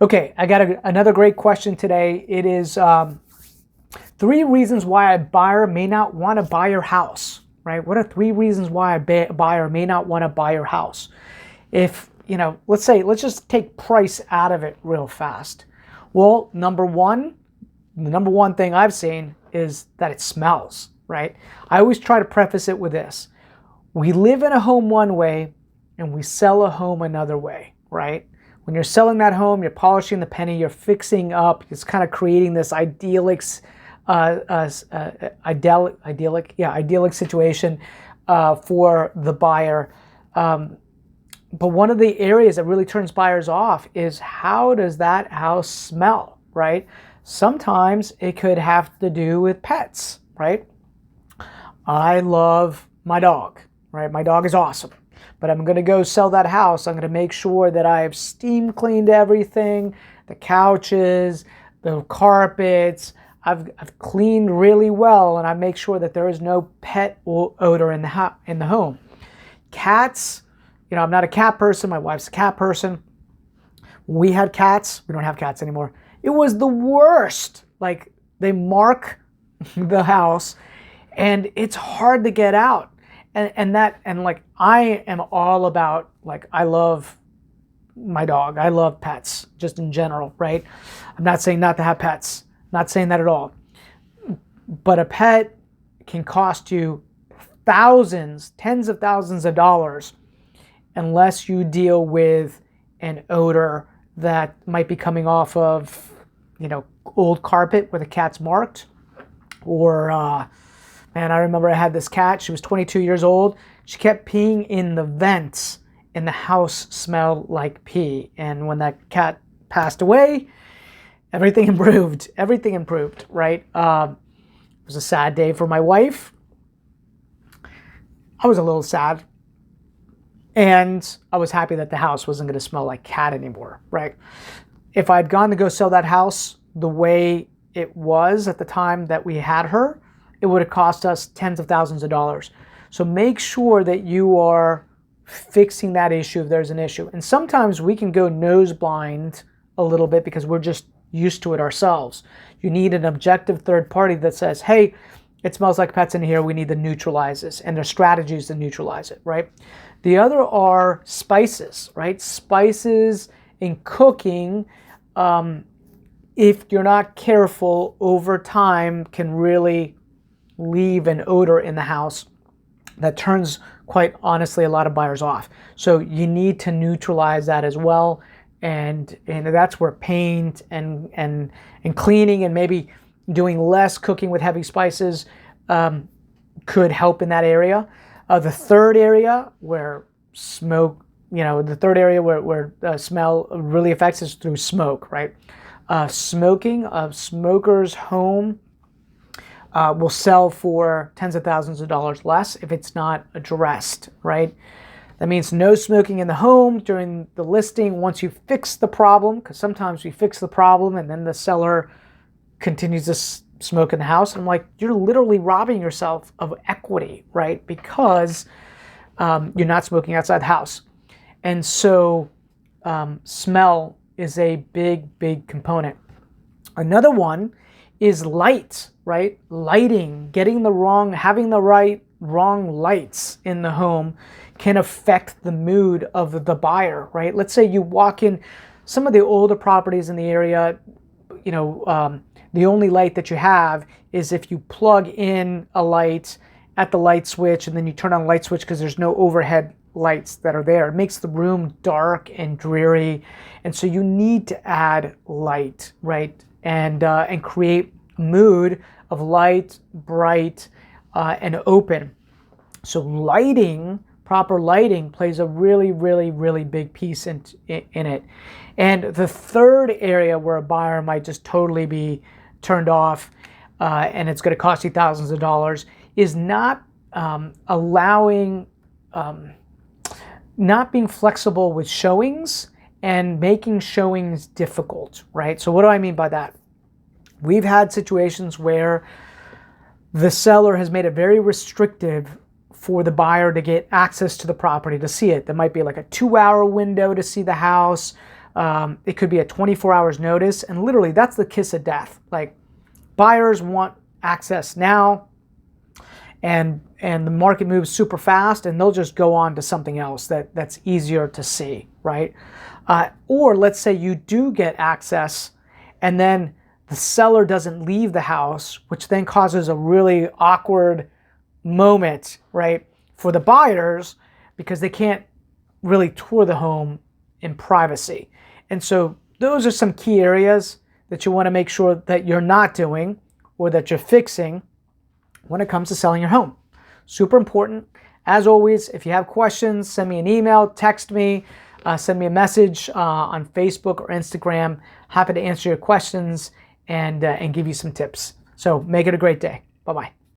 Okay, I got another great question today. It is 3 reasons why a buyer may not want to buy your house, right? What are 3 reasons why a buyer may not want to buy your house? If, let's just take price out of it real fast. Well, the number one thing I've seen is that it smells, right? I always try to preface it with this. We live in a home one way and we sell a home another way, right? When you're selling that home, you're polishing the penny, you're fixing up, it's kind of creating this idyllic situation for the buyer. But one of the areas that really turns buyers off is, how does that house smell, right? Sometimes it could have to do with pets, right? I love my dog, right? My dog is awesome. But I'm going to go sell that house. I'm going to make sure that I've steam cleaned everything, the couches, the carpets. I've cleaned really well, and I make sure that there is no pet odor in the home. Cats, I'm not a cat person. My wife's a cat person. When we had cats, we don't have cats anymore. It was the worst. Like, they mark the house, and it's hard to get out. And I am all about, I love my dog. I love pets just in general, right? I'm not saying not to have pets. I'm not saying that at all. But a pet can cost you thousands, tens of thousands of dollars unless you deal with an odor that might be coming off of, old carpet where the cat's marked, or man, I remember I had this cat. She was 22 years old. She kept peeing in the vents, and the house smelled like pee. And when that cat passed away, everything improved. Everything improved, right? It was a sad day for my wife. I was a little sad. And I was happy that the house wasn't going to smell like cat anymore, right? If I'd gone to go sell that house the way it was at the time that we had her, it would have cost us tens of thousands of dollars. So make sure that you are fixing that issue if there's an issue. And sometimes we can go nose blind a little bit because we're just used to it ourselves. You need an objective third party that says, hey, it smells like pets in here, we need to neutralize this. And there's strategies to neutralize it, right? The other are spices, right? Spices in cooking, if you're not careful, over time can really leave an odor in the house that turns, quite honestly, a lot of buyers off. So you need to neutralize that as well. And that's where paint and cleaning and maybe doing less cooking with heavy spices could help in that area. The third area where smoke, where smell really affects is through smoke, right? Smoking, a smoker's home will sell for tens of thousands of dollars less if it's not addressed, right? That means no smoking in the home during the listing once you fix the problem, because sometimes we fix the problem and then the seller continues to smoke in the house. And I'm like, you're literally robbing yourself of equity, right? Because you're not smoking outside the house. And so smell is a big component. Another one is light, right? Lighting, having the wrong lights in the home can affect the mood of the buyer, right? Let's say you walk in some of the older properties in the area, the only light that you have is if you plug in a light at the light switch and then you turn on the light switch because there's no overhead lights that are there. It makes the room dark and dreary. And so you need to add light, right? And create a mood of light, bright, and open. So proper lighting plays a really big piece in it. And the third area where a buyer might just totally be turned off, and it's going to cost you thousands of dollars, is not not being flexible with showings and making showings difficult, right? So what do I mean by that? We've had situations where the seller has made it very restrictive for the buyer to get access to the property to see it. There might be like a 2-hour window to see the house. It could be a 24 hours notice, and literally that's the kiss of death. Like, buyers want access now, and the market moves super fast, and they'll just go on to something else that's easier to see, right? Or let's say you do get access, and then the seller doesn't leave the house, which then causes a really awkward moment, right, for the buyers, because they can't really tour the home in privacy. And so those are some key areas that you want to make sure that you're not doing or that you're fixing when it comes to selling your home. Super important. As always, if you have questions, send me an email, text me, send me a message on Facebook or Instagram. Happy to answer your questions and give you some tips. So make it a great day. Bye-bye.